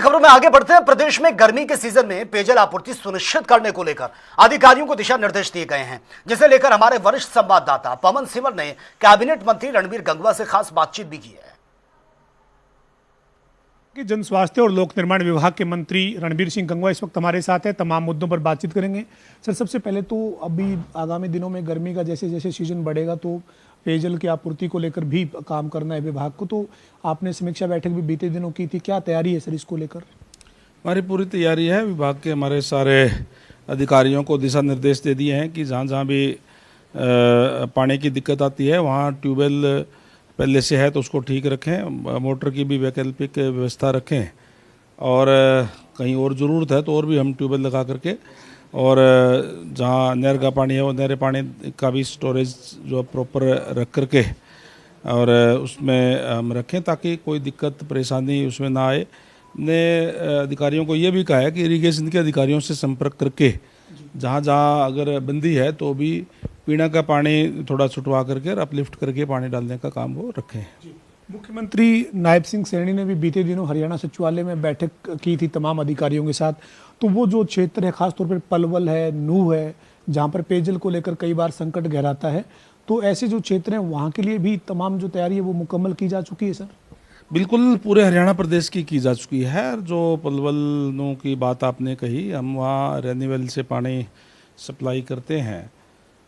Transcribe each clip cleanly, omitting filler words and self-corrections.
खबरों में आगे बढ़ते हैं। प्रदेश में गर्मी के सीजन में पेयजल आपूर्ति सुनिश्चित करने को लेकर अधिकारियों को दिशा निर्देश दिए गए हैं, जिसे लेकर हमारे वरिष्ठ संवाददाता पवन सिमर ने कैबिनेट मंत्री रणबीर गंगवा से खास बातचीत भी की है। कि जन स्वास्थ्य और लोक निर्माण विभाग के मंत्री रणबीर सिंह गंगवा इस वक्त हमारे साथ है। तमाम मुद्दों पर बातचीत करेंगे। सर, सबसे पहले तो अभी आगामी दिनों में गर्मी का जैसे जैसे सीजन बढ़ेगा तो पेयजल की आपूर्ति को लेकर भी काम करना है विभाग को, तो आपने समीक्षा बैठक भी बीते दिनों की थी, क्या तैयारी है सर इसको लेकर? हमारी पूरी तैयारी है। विभाग के हमारे सारे अधिकारियों को दिशा निर्देश दे दिए हैं कि जहाँ जहाँ भी पानी की दिक्कत आती है वहाँ ट्यूबवेल पहले से है तो उसको ठीक रखें, मोटर की भी वैकल्पिक व्यवस्था रखें, और कहीं और ज़रूरत है तो और भी हम ट्यूबवेल लगा करके, और जहाँ नहर का पानी है वो नहर पानी का भी स्टोरेज जो प्रॉपर रख करके और उसमें हम रखें ताकि कोई दिक्कत परेशानी उसमें ना आए। ने अधिकारियों को ये भी कहा है कि इरिगेशन के अधिकारियों से संपर्क करके जहाँ जहाँ अगर बंदी है तो भी पीने का पानी थोड़ा छुटवा करके और अपलिफ्ट करके पानी डालने का काम वो रखें। मुख्यमंत्री नायब सिंह सैनी ने भी बीते दिनों हरियाणा सचिवालय में बैठक की थी तमाम अधिकारियों के साथ, तो वो जो क्षेत्र है खासतौर पर पलवल है, नूह है, जहाँ पर पेयजल को लेकर कई बार संकट गहराता है, तो ऐसे जो क्षेत्र हैं वहाँ के लिए भी तमाम जो तैयारी है वो मुकम्मल की जा चुकी है सर? बिल्कुल, पूरे हरियाणा प्रदेश की जा चुकी है। जो पलवल नूह की बात आपने कही, हम वहाँ रेनीवेल से पानी सप्लाई करते हैं,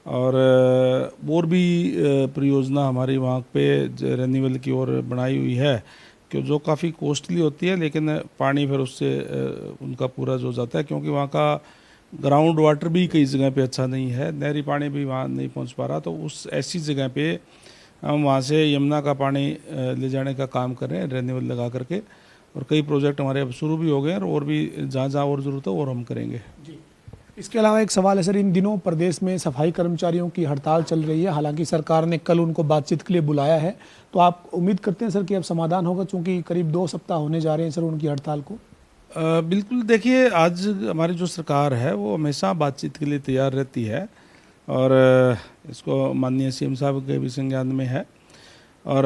और भी परियोजना हमारी वहाँ पे रेनीवेल की ओर बनाई हुई है कि जो काफ़ी कॉस्टली होती है, लेकिन पानी फिर उससे उनका पूरा जो जाता है, क्योंकि वहाँ का ग्राउंड वाटर भी कई जगह पे अच्छा नहीं है, नहरी पानी भी वहाँ नहीं पहुँच पा रहा, तो उस ऐसी जगह पे हम वहाँ से यमुना का पानी ले जाने का काम कर रहे हैं रेन्यूअल लगा करके, और कई प्रोजेक्ट हमारे अब शुरू भी हो गए हैं, और भी जहाँ जहाँ और ज़रूरत है और हम करेंगे जी। इसके अलावा एक सवाल है सर, इन दिनों प्रदेश में सफाई कर्मचारियों की हड़ताल चल रही है, हालांकि सरकार ने कल उनको बातचीत के लिए बुलाया है, तो आप उम्मीद करते हैं सर कि अब समाधान होगा, चूँकि करीब 2 सप्ताह होने जा रहे हैं सर उनकी हड़ताल को? बिल्कुल, देखिए आज हमारी जो सरकार है वो हमेशा बातचीत के लिए तैयार रहती है, और इसको माननीय सीएम साहब के भी संज्ञान में है, और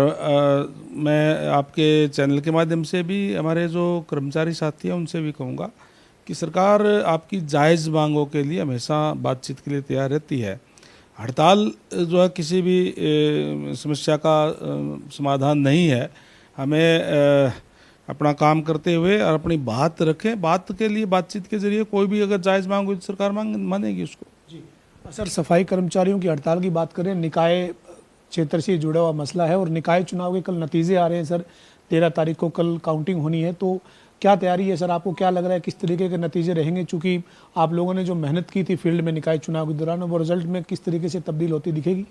मैं आपके चैनल के माध्यम से भी हमारे जो कर्मचारी साथी हैं उनसे भी कहूँगा कि सरकार आपकी जायज़ मांगों के लिए हमेशा बातचीत के लिए तैयार रहती है। हड़ताल जो है किसी भी समस्या का समाधान नहीं है। हमें अपना काम करते हुए और अपनी बात रखें, बात के लिए बातचीत के जरिए कोई भी अगर जायज़ मांग हो तो सरकार मानेगी उसको जी। सर, सफाई कर्मचारियों की हड़ताल की बात करें, निकाय क्षेत्र से जुड़ा हुआ मसला है, और निकाय चुनाव के कल नतीजे आ रहे हैं सर, 13 तारीख को कल काउंटिंग होनी है, तो क्या तैयारी है सर? आपको क्या लग रहा है किस तरीके के नतीजे रहेंगे, चूँकि आप लोगों ने जो मेहनत की थी फील्ड में निकाय चुनाव के दौरान, वो रिजल्ट में किस तरीके से तब्दील होती दिखेगी?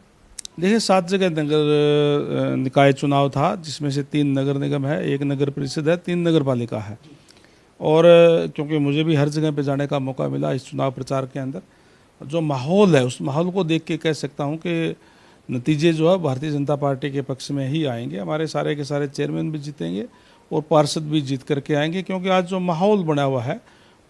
देखिए, 7 जगह नगर निकाय चुनाव था, जिसमें से 3 नगर निगम है, 1 नगर परिषद है, 3 नगर पालिका है, और क्योंकि मुझे भी हर जगह पे जाने का मौका मिला इस चुनाव प्रचार के अंदर, जो माहौल है उस माहौल को देख के कह सकता हूँ कि नतीजे जो है भारतीय जनता पार्टी के पक्ष में ही आएंगे। हमारे सारे के सारे चेयरमैन भी जीतेंगे और पार्षद भी जीत करके आएंगे, क्योंकि आज जो माहौल बना हुआ है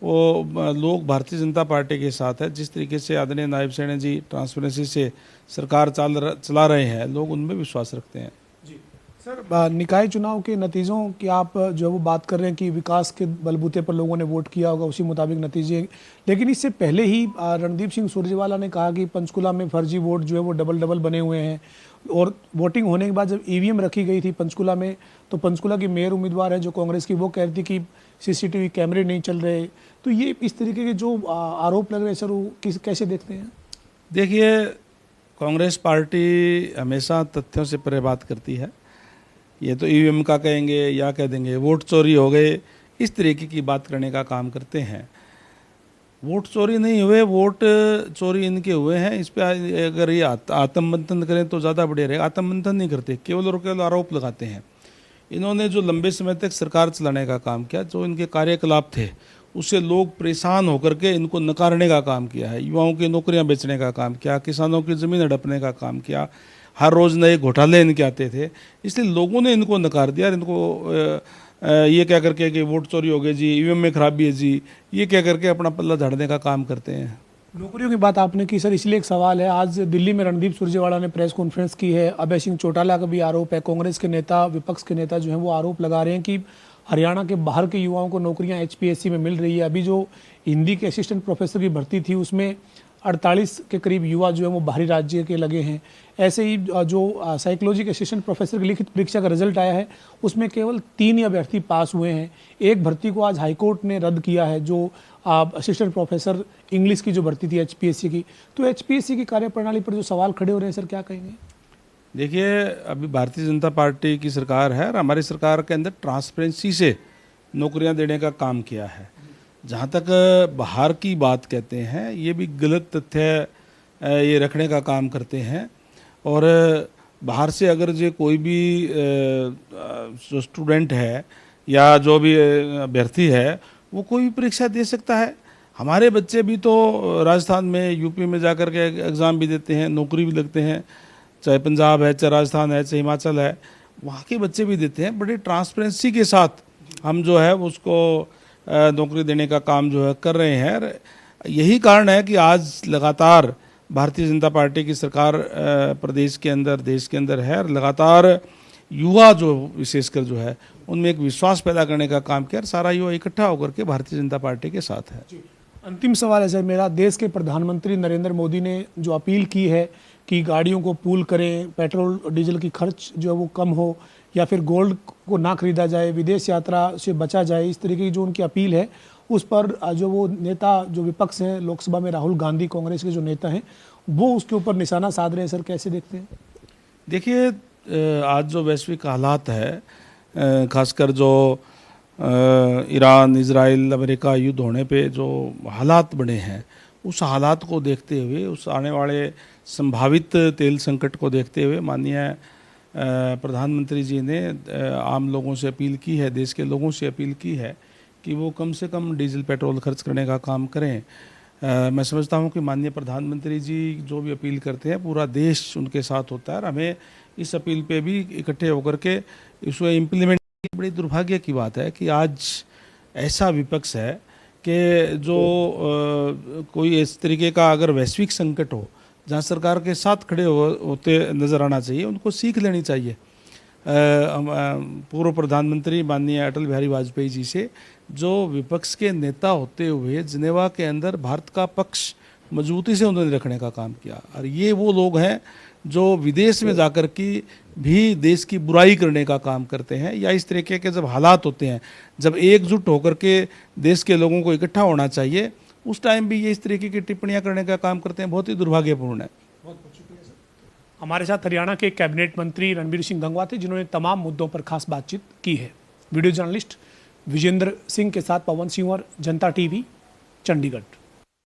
वो लोग भारतीय जनता पार्टी के साथ है। जिस तरीके से आदरणीय नायब सैनी जी ट्रांसपेरेंसी से सरकार चला रहे हैं, लोग उनमें विश्वास रखते हैं जी। सर, निकाय चुनाव के नतीजों की आप जो वो बात कर रहे हैं कि विकास के बलबूते पर लोगों ने वोट किया होगा, उसी मुताबिक नतीजे, लेकिन इससे पहले ही रणदीप सिंह सुरजेवाला ने कहा कि पंचकुला में फर्जी वोट जो है वो डबल बने हुए हैं, और वोटिंग होने के बाद जब ईवीएम रखी गई थी पंचकुला में, तो पंचकुला की मेयर उम्मीदवार है जो कांग्रेस की, वो कह रही थी कि सीसीटीवी कैमरे नहीं चल रहे, तो ये इस तरीके के जो आरोप लग रहे हैं सर, वो कैसे देखते हैं? देखिए, कांग्रेस पार्टी हमेशा तथ्यों से परे बात करती है। ये तो ईवीएम का कहेंगे या कह देंगे वोट चोरी हो गए, इस तरीके की बात करने का काम करते हैं। वोट चोरी नहीं हुए, वोट चोरी इनके हुए हैं। इस पर अगर ये आत्ममंथन करें तो ज़्यादा बढ़िया रहेगा। आत्ममंथन नहीं करते, केवल और केवल आरोप लगाते हैं। इन्होंने जो लंबे समय तक सरकार चलाने का काम किया, जो इनके कार्यकलाप थे उससे लोग परेशान होकर के इनको नकारने का काम किया है, युवाओं की नौकरियां बेचने का काम किया, किसानों की ज़मीन हड़पने का काम किया, हर रोज़ नए घोटाले इनके आते थे, इसलिए लोगों ने इनको नकार दिया। इनको ये क्या करके कि वोट चोरी हो गई जी, ईवीएम में खराबी है जी, ये क्या करके अपना पल्ला झाड़ने का काम करते हैं। नौकरियों की बात आपने की सर, इसलिए एक सवाल है, आज दिल्ली में रणदीप सुरजेवाला ने प्रेस कॉन्फ्रेंस की है, अभय सिंह चौटाला का भी आरोप है, कांग्रेस के नेता, विपक्ष के नेता जो हैं वो आरोप लगा रहे हैं कि हरियाणा के बाहर के युवाओं को नौकरियां एचपीएससी में मिल रही है। अभी जो हिंदी के असिस्टेंट प्रोफेसर की भर्ती थी उसमें 48 के करीब युवा जो है वो बाहरी राज्य के लगे हैं। ऐसे ही जो साइकोलॉजी के असिस्टेंट प्रोफेसर की लिखित परीक्षा का रिजल्ट आया है उसमें केवल 3 अभ्यर्थी पास हुए हैं। एक भर्ती को आज हाईकोर्ट ने रद्द किया है, जो असिस्टेंट प्रोफेसर इंग्लिश की जो भर्ती थी एचपीएससी की। तो एचपीएससी की कार्यप्रणाली पर जो सवाल खड़े हो रहे हैं सर, क्या कहेंगे? देखिए, अभी भारतीय जनता पार्टी की सरकार है और हमारी सरकार के अंदर ट्रांसपेरेंसी से नौकरियां देने का काम किया है। जहाँ तक बाहर की बात कहते हैं, ये भी गलत तथ्य ये रखने का काम करते हैं। और बाहर से अगर जो कोई भी जो स्टूडेंट है या जो भी अभ्यर्थी है वो कोई भी परीक्षा दे सकता है। हमारे बच्चे भी तो राजस्थान में, यूपी में जाकर के एग्ज़ाम भी देते हैं, नौकरी भी लगते हैं, चाहे पंजाब है, चाहे राजस्थान है, चाहे हिमाचल है, वहाँ के बच्चे भी देते हैं। बड़ी ट्रांसपेरेंसी के साथ हम जो है उसको नौकरी देने का काम जो है कर रहे हैं। यही कारण है कि आज लगातार भारतीय जनता पार्टी की सरकार प्रदेश के अंदर, देश के अंदर है। लगातार युवा जो विशेषकर जो है उनमें एक विश्वास पैदा करने का काम किया। सारा युवा इकट्ठा होकर के भारतीय जनता पार्टी के साथ है। अंतिम सवाल है सर मेरा, देश के प्रधानमंत्री नरेंद्र मोदी ने जो अपील की है कि गाड़ियों को पूल करें, पेट्रोल डीजल की खर्च जो है वो कम हो, या फिर गोल्ड को ना खरीदा जाए, विदेश यात्रा से बचा जाए, इस तरीके की जो उनकी अपील है उस पर जो वो नेता जो विपक्ष हैं लोकसभा में, राहुल गांधी कांग्रेस के जो नेता हैं, वो उसके ऊपर निशाना साध रहे हैं सर, कैसे देखते हैं? देखिए, आज जो वैश्विक हालात है, खासकर जो ईरान, इजराइल, अमेरिका युद्ध होने पे जो हालात बने हैं, उस हालात को देखते हुए, उस आने वाले संभावित तेल संकट को देखते हुए माननीय प्रधानमंत्री जी ने आम लोगों से अपील की है, देश के लोगों से अपील की है कि वो कम से कम डीजल पेट्रोल खर्च करने का काम करें। मैं समझता हूँ कि माननीय प्रधानमंत्री जी जो भी अपील करते हैं पूरा देश उनके साथ होता है और हमें इस अपील पे भी इकट्ठे होकर के इसको इम्प्लीमेंट। बड़ी दुर्भाग्य की बात है कि आज ऐसा विपक्ष है कि जो कोई इस तरीके का अगर वैश्विक संकट हो जहाँ सरकार के साथ खड़े होते नज़र आना चाहिए, उनको सीख लेनी चाहिए पूर्व प्रधानमंत्री माननीय अटल बिहारी वाजपेयी जी से, जो विपक्ष के नेता होते हुए जिनेवा के अंदर भारत का पक्ष मजबूती से उन्होंने रखने का काम किया। और ये वो लोग हैं जो विदेश में जाकर की भी देश की बुराई करने का काम करते हैं, या इस तरीके के जब हालात होते हैं, जब एकजुट होकर के देश के लोगों को इकट्ठा होना चाहिए, उस टाइम भी ये इस तरीके की टिप्पणियां करने का काम करते हैं। बहुत ही दुर्भाग्यपूर्ण है। हमारे साथ हरियाणा के कैबिनेट मंत्री रणबीर सिंह गंगवा थे, जिन्होंने तमाम मुद्दों पर खास बातचीत की है। वीडियो जर्नलिस्ट विजेंद्र सिंह के साथ पवन सिंह और जनता टीवी, चंडीगढ़।